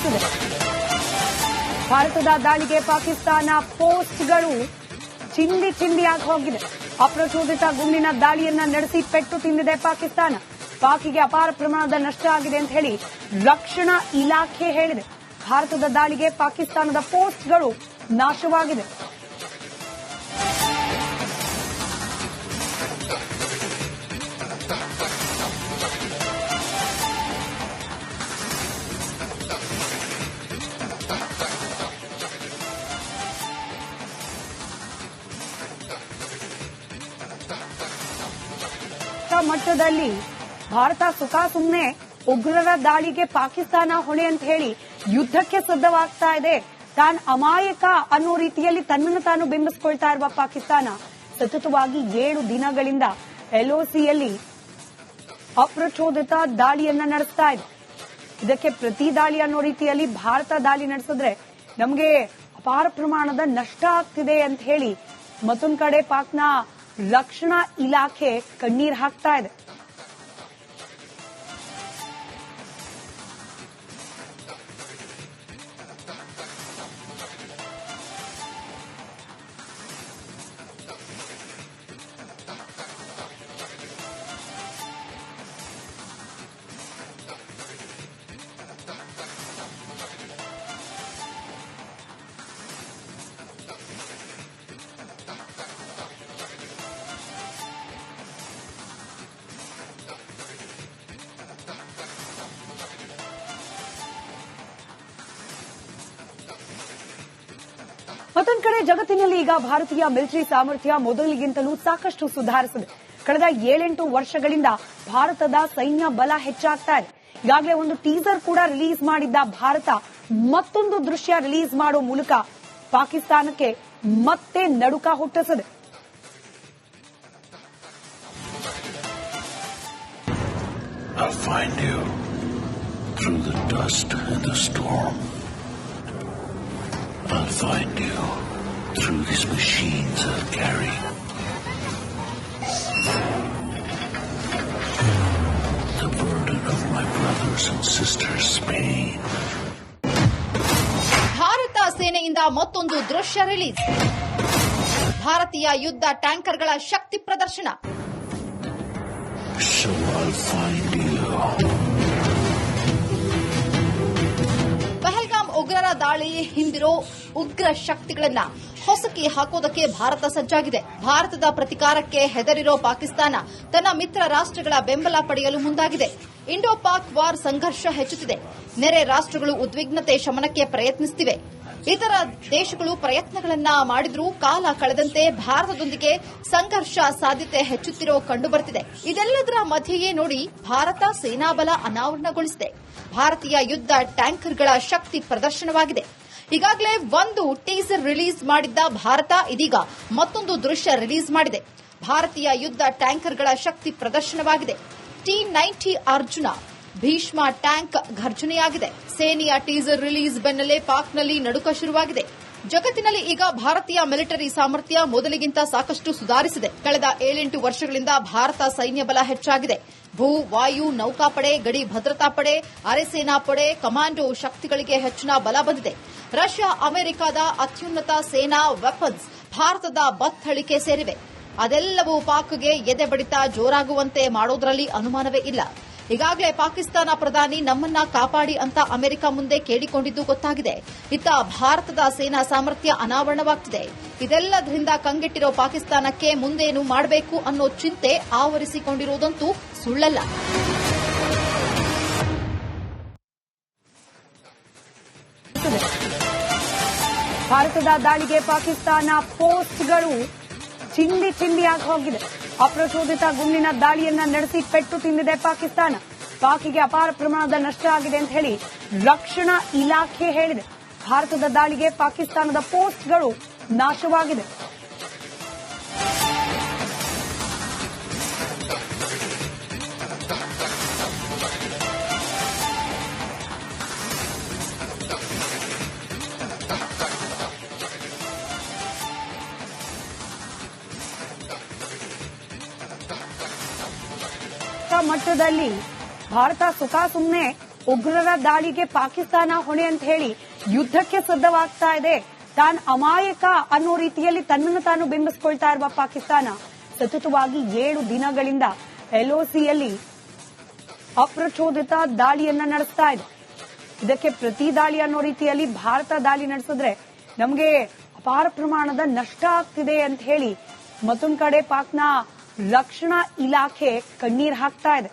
ನಡೆಸಿದೆ. ಭಾರತದ ದಾಳಿಗೆ ಪಾಕಿಸ್ತಾನ ಪೋಸ್ಟ್ಗಳು ಚಿಂದಿಯಾಗಿ ಹೋಗಿದೆ. ಅಪ್ರಚೋದಿತ ಗುಂಡಿನ ದಾಳಿಯನ್ನ ನಡೆಸಿ ಪೆಟ್ಟು ತಿಂದಿದೆ ಪಾಕಿಸ್ತಾನ. ಪಾಕಿಗೆ ಅಪಾರ ಪ್ರಮಾಣದ ನಷ್ಟ ಆಗಿದೆ ಅಂತ ಹೇಳಿ ರಕ್ಷಣಾ ಇಲಾಖೆ ಹೇಳಿದೆ. ಭಾರತದ ದಾಳಿಗೆ ಪಾಕಿಸ್ತಾನದ ಪೋಸ್ಟ್ಗಳು ನಾಶವಾಗಿದೆ. ಮಟ್ಟದಲ್ಲಿ ಭಾರತ ಸುಮ್ಮನೆ ಉಗ್ರರ ದಾಳಿಗೆ ಪಾಕಿಸ್ತಾನ ಹೊಣೆ ಅಂತ ಹೇಳಿ ಯುದ್ಧಕ್ಕೆ ಸಿದ್ಧವಾಗ್ತಾ ಇದೆ. ತಾನು ಅಮಾಯಕ ಅನ್ನೋ ರೀತಿಯಲ್ಲಿ ತನ್ನನ್ನು ತಾನು ಬಿಂಬಿಸಿಕೊಳ್ತಾ ಇರುವ ಪಾಕಿಸ್ತಾನ ಸತತವಾಗಿ 7 ದಿನಗಳಿಂದ ಎಲ್ಒಸಿಯಲ್ಲಿ ಅಪ್ರಚೋದಿತ ದಾಳಿಯನ್ನ ನಡೆಸ್ತಾ ಇದೆ. ಇದಕ್ಕೆ ಪ್ರತಿ ದಾಳಿ ಅನ್ನೋ ರೀತಿಯಲ್ಲಿ ಭಾರತ ದಾಳಿ ನಡೆಸಿದ್ರೆ ನಮಗೆ ಅಪಾರ ಪ್ರಮಾಣದ ನಷ್ಟ ಆಗ್ತಿದೆ ಅಂತ ಹೇಳಿ ಮತ್ತೊಂದು ಕಡೆ ಪಾಕ್ನ ರಕ್ಷಣಾ ಇಲಾಖೆ ಕಣ್ಣೀರ್ ಹಾಕ್ತಾ ಇದೆ. ಮತ್ತೊಂದು ಕಡೆ ಜಗತ್ತಿನಲ್ಲಿ ಈಗ ಭಾರತೀಯ ಮಿಲಿಟರಿ ಸಾಮರ್ಥ್ಯ ಮೊದಲಿಗಿಂತಲೂ ಸಾಕಷ್ಟು ಸುಧಾರಿಸಿದೆ. ಕಳೆದ 7-8 ವರ್ಷಗಳಿಂದ ಭಾರತದ ಸೈನ್ಯ ಬಲ ಹೆಚ್ಚಾಗ್ತಾ ಇದೆ. ಈಗಾಗಲೇ ಒಂದು ಟೀಸರ್ ಕೂಡ ರಿಲೀಸ್ ಮಾಡಿದ್ದ ಭಾರತ ಮತ್ತೊಂದು ದೃಶ್ಯ ರಿಲೀಸ್ ಮಾಡೋ ಮೂಲಕ ಪಾಕಿಸ್ತಾನಕ್ಕೆ ಮತ್ತೆ ನಡುಕ ಹುಟ್ಟಿಸಿದೆ. I'll find you through the dust and the storm. I'll find you through these machines I'll carry. The burden of my brothers and sisters' pain. Bharat ಸೇನೆಯಿಂದ ಮತ್ತೊಂದು ದೃಶ್ಯ ರಿಲೀಸ್. ಭಾರತೀಯ ಯುದ್ಧ ಟ್ಯಾಂಕರ್ಗಳ ಶಕ್ತಿ ಪ್ರದರ್ಶನ. So I'll find you. Pahalgam ಉಗ್ರರ ದಾಳಿ ಹಿಂದಿರೋ ಉಗ್ರ ಶಕ್ತಿಗಳನ್ನ ಹೊಸಕಿ ಹಾಕೋದಕ್ಕೆ ಭಾರತ ಸಜ್ಜಾಗಿದೆ. ಭಾರತದ ಪ್ರತಿಕಾರಕ್ಕೆ ಹೆದರಿರೋ ಪಾಕಿಸ್ತಾನ ತನ್ನ ಮಿತ್ರ ರಾಷ್ಟ್ರಗಳ ಬೆಂಬಲ ಪಡೆಯಲು ಮುಂದಾಗಿದೆ. ಇಂಡೋ ಪಾಕ್ ವಾರ್ ಸಂಘರ್ಷ ಹೆಚ್ಚುತ್ತಿದೆ. ನೆರೆ ರಾಷ್ಟ್ರಗಳು ಉದ್ವಿಗ್ನತೆ ಶಮನಕ್ಕೆ ಪ್ರಯತ್ನಿಸುತ್ತಿವೆ. ಇತರ ದೇಶಗಳು ಪ್ರಯತ್ನಗಳನ್ನ ಮಾಡಿದ್ರೂ ಕಾಲ ಕಳೆದಂತೆ ಭಾರತದೊಂದಿಗೆ ಸಂಘರ್ಷ ಸಾಧ್ಯತೆ ಹೆಚ್ಚುತ್ತಿರೋ ಕಂಡುಬರುತ್ತಿದೆ. ಇದೆಲ್ಲದರ ಮಧ್ಯೆಯೇ ನೋಡಿ ಭಾರತ ಸೇನಾಬಲ ಅನಾವರಣಗೊಳಿಸಿದೆ. ಭಾರತೀಯ ಯುದ್ಧ ಟ್ಯಾಂಕರ್ಗಳ ಶಕ್ತಿ ಪ್ರದರ್ಶನವಾಗಿದೆ. ಈಗಾಗಲೇ ಒಂದು ಟೀಸರ್ ರಿಲೀಸ್ ಮಾಡಿದ್ದ ಭಾರತ ಇದೀಗ ಮತ್ತೊಂದು ದೃಶ್ಯ ರಿಲೀಸ್ ಮಾಡಿದೆ. ಭಾರತೀಯ ಯುದ್ಧ ಟ್ಯಾಂಕರ್ಗಳ ಶಕ್ತಿ ಪ್ರದರ್ಶನವಾಗಿದೆ. T-90 ಅರ್ಜುನ ಭೀಷ್ಮ ಟ್ಯಾಂಕ್ ಘರ್ಜನೆಯಾಗಿದೆ. ಸೇನೆಯ ಟೀಸರ್ ರಿಲೀಸ್ ಬೆನ್ನಲ್ಲೇ ಪಾಕ್ನಲ್ಲಿ ನಡುಕ ಶುರುವಾಗಿದೆ. ಜಗತ್ತಿನಲ್ಲಿ ಈಗ ಭಾರತೀಯ ಮಿಲಿಟರಿ ಸಾಮರ್ಥ್ಯ ಮೊದಲಿಗಿಂತ ಸಾಕಷ್ಟು ಸುಧಾರಿಸಿದೆ. ಕಳೆದ 7-8 ವರ್ಷಗಳಿಂದ ಭಾರತ ಸೈನ್ಯ ಬಲ ಹೆಚ್ಚಾಗಿದೆ. ಭೂ, ವಾಯು, ನೌಕಾಪಡೆ, ಗಡಿ ಭದ್ರತಾ ಪಡೆ, ಅರೆಸೇನಾ ಪಡೆ, ಕಮಾಂಡೋ ಶಕ್ತಿಗಳಿಗೆ ಹೆಚ್ಚಿನ ಬಲ ಬಂದಿದೆ. ರಷ್ಯಾ, ಅಮೆರಿಕದ ಅತ್ಯುನ್ನತ ಸೇನಾ ವೆಪನ್ಸ್ ಭಾರತದ ಬತ್ತಳಿಕೆ ಸೇರಿವೆ. ಅದೆಲ್ಲವೂ ಪಾಕ್ಗೆ ಎದೆ ಬಡಿತ ಜೋರಾಗುವಂತೆ ಮಾಡೋದ್ರಲ್ಲಿ ಅನುಮಾನವೇ ಇಲ್ಲ. ಈಗಾಗಲೇ ಪಾಕಿಸ್ತಾನ ಪ್ರಧಾನಿ ನಮ್ಮನ್ನ ಕಾಪಾಡಿ ಅಂತ ಅಮೆರಿಕ ಮುಂದೆ ಕೇಳಿಕೊಂಡಿದ್ದು ಗೊತ್ತಾಗಿದೆ. ಇತ್ತ ಭಾರತದ ಸೇನಾ ಸಾಮರ್ಥ್ಯ ಅನಾವರಣವಾಗ್ತಿದೆ. ಇದೆಲ್ಲದರಿಂದ ಕಂಗೆಟ್ಟಿರೋ ಪಾಕಿಸ್ತಾನಕ್ಕೆ ಮುಂದೇನು ಮಾಡಬೇಕು ಅನ್ನೋ ಚಿಂತೆ ಆವರಿಸಿಕೊಂಡಿರುವುದಂತೂ ಸುಳ್ಳಲ್ಲ. ಭಾರತದ ದಾಳಿಗೆ ಪಾಕಿಸ್ತಾನ ಪೋಸ್ಟ್ಗಳು ಚಿಂದಿಯಾಗಿ ಹೋಗಿದೆ. ಅಪ್ರಚೋದಿತ ಗುಂಡಿನ ದಾಳಿಯನ್ನ ನಡೆಸಿ ಪೆಟ್ಟು ತಿಂದಿದೆ ಪಾಕಿಸ್ತಾನ. ಪಾಕಿಗೆ ಅಪಾರ ಪ್ರಮಾಣದ ನಷ್ಟ ಆಗಿದೆ ಅಂತ ಹೇಳಿ ರಕ್ಷಣಾ ಇಲಾಖೆ ಹೇಳಿದೆ. ಭಾರತದ ದಾಳಿಗೆ ಪಾಕಿಸ್ತಾನದ ಪೋಸ್ಟ್ಗಳು ನಾಶವಾಗಿದೆ. ಮಟ್ಟದಲ್ಲಿ ಭಾರತ ಸುಮ್ಮನೆ ಉಗ್ರರ ದಾಳಿಗೆ ಪಾಕಿಸ್ತಾನ ಹೊಣೆ ಅಂತ ಹೇಳಿ ಯುದ್ಧಕ್ಕೆ ಸಿದ್ಧವಾಗ್ತಾ ಇದೆ. ತಾನು ಅಮಾಯಕ ಅನ್ನೋ ರೀತಿಯಲ್ಲಿ ತನ್ನನ್ನು ತಾನು ಬಿಂಬಿಸಿಕೊಳ್ತಾ ಇರುವ ಪಾಕಿಸ್ತಾನ ಸತತವಾಗಿ 7 ದಿನಗಳಿಂದ LOCಯಲ್ಲಿ ಅಪ್ರಚೋದಿತ ದಾಳಿಯನ್ನ ನಡೆಸ್ತಾ ಇದೆ. ಇದಕ್ಕೆ ಪ್ರತಿ ದಾಳಿ ಅನ್ನೋ ರೀತಿಯಲ್ಲಿ ಭಾರತ ದಾಳಿ ನಡೆಸಿದ್ರೆ ನಮಗೆ ಅಪಾರ ಪ್ರಮಾಣದ ನಷ್ಟ ಆಗ್ತಿದೆ ಅಂತ ಹೇಳಿ ಮತ್ತೊಂದು ಕಡೆ ಪಾಕ್ನ ರಕ್ಷಣಾ ಇಲಾಖೆ ಕಣ್ಣೀರ್ ಹಾಕ್ತಾ ಇದೆ.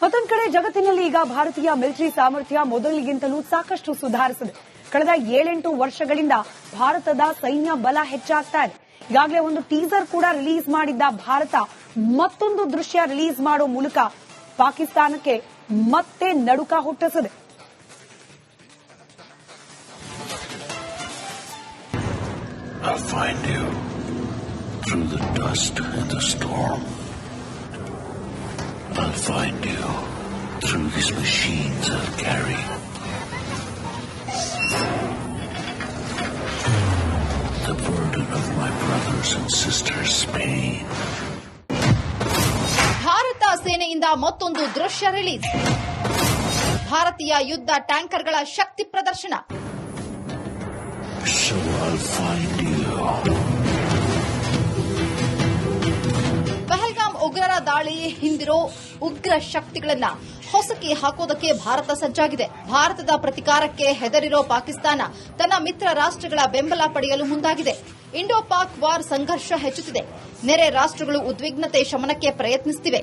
ಮತ್ತೊಂದು ಕಡೆ ಜಗತ್ತಿನಲ್ಲಿ ಈಗ ಭಾರತೀಯ ಮಿಲಿಟರಿ ಸಾಮರ್ಥ್ಯ ಮೊದಲಿಗಿಂತಲೂ ಸಾಕಷ್ಟು ಸುಧಾರಿಸಿದೆ. ಕಳೆದ 7-8 ವರ್ಷಗಳಿಂದ ಭಾರತದ ಸೈನ್ಯ ಬಲ ಹೆಚ್ಚಾಗ್ತಾ ಇದೆ. ಈಗಾಗಲೇ ಒಂದು ಟೀಸರ್ ಕೂಡ ರಿಲೀಸ್ ಮಾಡಿದ್ದ ಭಾರತ ಮತ್ತೊಂದು ದೃಶ್ಯ ರಿಲೀಸ್ ಮಾಡೋ ಮೂಲಕ ಪಾಕಿಸ್ತಾನಕ್ಕೆ ಮತ್ತೆ ನಡುಕ ಹುಟ್ಟಿಸಿದೆ. I'll find you through the dust and the storm. I'll find you through these machines I'll carry. The burden of my brothers and sisters' pain. Bharat ಸೇನೆಯಿಂದ ಮತ್ತೊಂದು ದೃಶ್ಯ ರಿಲೀಸ್. ಭಾರತೀಯ ಯುದ್ಧ ಟ್ಯಾಂಕರ್ಗಳ ಶಕ್ತಿ ಪ್ರದರ್ಶನ. So I'll find you. Pahalgam ಉಗ್ರರ ದಾಳಿ ಹಿಂದಿರೋ ಉಗ್ರ ಶಕ್ತಿಗಳನ್ನ ಹೊಸಕಿ ಹಾಕೋದಕ್ಕೆ ಭಾರತ ಸಜ್ಜಾಗಿದೆ. ಭಾರತದ ಪ್ರತಿಕಾರಕ್ಕೆ ಹೆದರಿರೋ ಪಾಕಿಸ್ತಾನ ತನ್ನ ಮಿತ್ರ ರಾಷ್ಟ್ರಗಳ ಬೆಂಬಲ ಪಡೆಯಲು ಮುಂದಾಗಿದೆ. ಇಂಡೋ ಪಾಕ್ ವಾರ್ ಸಂಘರ್ಷ ಹೆಚ್ಚುತ್ತಿದೆ. ನೆರೆ ರಾಷ್ಟ್ರಗಳು ಉದ್ವಿಗ್ನತೆ ಶಮನಕ್ಕೆ ಪ್ರಯತ್ನಿಸುತ್ತಿವೆ.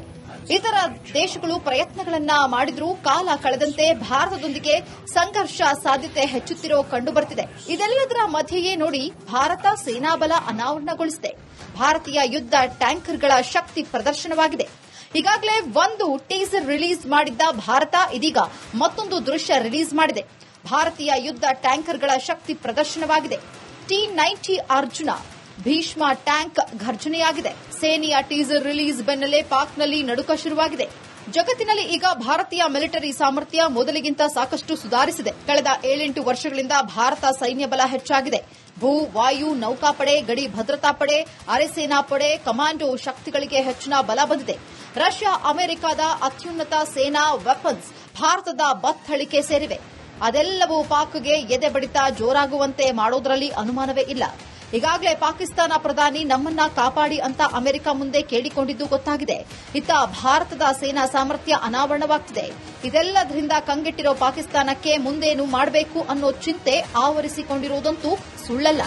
ಇತರ ದೇಶಗಳು ಪ್ರಯತ್ನಗಳನ್ನ ಮಾಡಿದ್ರೂ ಕಾಲ ಕಳೆದಂತೆ ಭಾರತದೊಂದಿಗೆ ಸಂಘರ್ಷ ಸಾಧ್ಯತೆ ಹೆಚ್ಚುತ್ತಿರೋ ಕಂಡುಬರುತ್ತಿದೆ. ಇದೆಲ್ಲದರ ಮಧ್ಯೆಯೇ ನೋಡಿ ಭಾರತ ಸೇನಾಬಲ ಅನಾವರಣಗೊಳಿಸಿದೆ. ಭಾರತೀಯ ಯುದ್ಧ ಟ್ಯಾಂಕರ್ಗಳ ಶಕ್ತಿ ಪ್ರದರ್ಶನವಾಗಿದೆ. ಈಗಾಗಲೇ ಒಂದು ಟೀಸರ್ ರಿಲೀಸ್ ಮಾಡಿದ್ದ ಭಾರತ ಇದೀಗ ಮತ್ತೊಂದು ದೃಶ್ಯ ರಿಲೀಸ್ ಮಾಡಿದೆ. ಭಾರತೀಯ ಯುದ್ಧ ಟ್ಯಾಂಕರ್ಗಳ ಶಕ್ತಿ ಪ್ರದರ್ಶನವಾಗಿದೆ. T-90 ಅರ್ಜುನ ಭೀಷ್ಮ ಟ್ಯಾಂಕ್ ಘರ್ಜನೆಯಾಗಿದೆ. ಸೇನೆಯ ಟೀಸರ್ ರಿಲೀಸ್ ಬೆನ್ನಲ್ಲೇ ಪಾಕ್ನಲ್ಲಿ ನಡುಕ ಶುರುವಾಗಿದೆ. ಜಗತ್ತಿನಲ್ಲಿ ಈಗ ಭಾರತೀಯ ಮಿಲಿಟರಿ ಸಾಮರ್ಥ್ಯ ಮೊದಲಿಗಿಂತ ಸಾಕಷ್ಟು ಸುಧಾರಿಸಿದೆ. ಕಳೆದ 7-8 ವರ್ಷಗಳಿಂದ ಭಾರತ ಸೈನ್ಯ ಬಲ ಹೆಚ್ಚಾಗಿದೆ. ಭೂ, ವಾಯು, ನೌಕಾಪಡೆ, ಗಡಿ ಭದ್ರತಾ ಪಡೆ, ಅರೆಸೇನಾ ಪಡೆ, ಕಮಾಂಡೋ ಶಕ್ತಿಗಳಿಗೆ ಹೆಚ್ಚಿನ ಬಲ ಬಂದಿದೆ. ರಷ್ಯಾ, ಅಮೆರಿಕದ ಅತ್ಯುನ್ನತ ಸೇನಾ ವೆಪನ್ಸ್ ಭಾರತದ ಬತ್ತಳಿಕೆ ಸೇರಿವೆ. ಅದೆಲ್ಲವೂ ಪಾಕ್ಗೆ ಎದೆ ಬಡಿತ ಜೋರಾಗುವಂತೆ ಮಾಡೋದ್ರಲ್ಲಿ ಅನುಮಾನವೇ ಇಲ್ಲ. ಈಗಾಗಲೇ ಪಾಕಿಸ್ತಾನ ಪ್ರಧಾನಿ ನಮ್ಮನ್ನ ಕಾಪಾಡಿ ಅಂತ ಅಮೆರಿಕ ಮುಂದೆ ಕೇಳಿಕೊಂಡಿದ್ದು ಗೊತ್ತಾಗಿದೆ. ಇತ್ತ ಭಾರತದ ಸೇನಾ ಸಾಮರ್ಥ್ಯ ಅನಾವರಣವಾಗ್ತಿದೆ. ಇದೆಲ್ಲದರಿಂದ ಕಂಗೆಟ್ಟಿರೋ ಪಾಕಿಸ್ತಾನಕ್ಕೆ ಮುಂದೇನು ಮಾಡಬೇಕು ಅನ್ನೋ ಚಿಂತೆ ಆವರಿಸಿಕೊಂಡಿರುವುದಂತೂ ಸುಳ್ಳಲ್ಲ.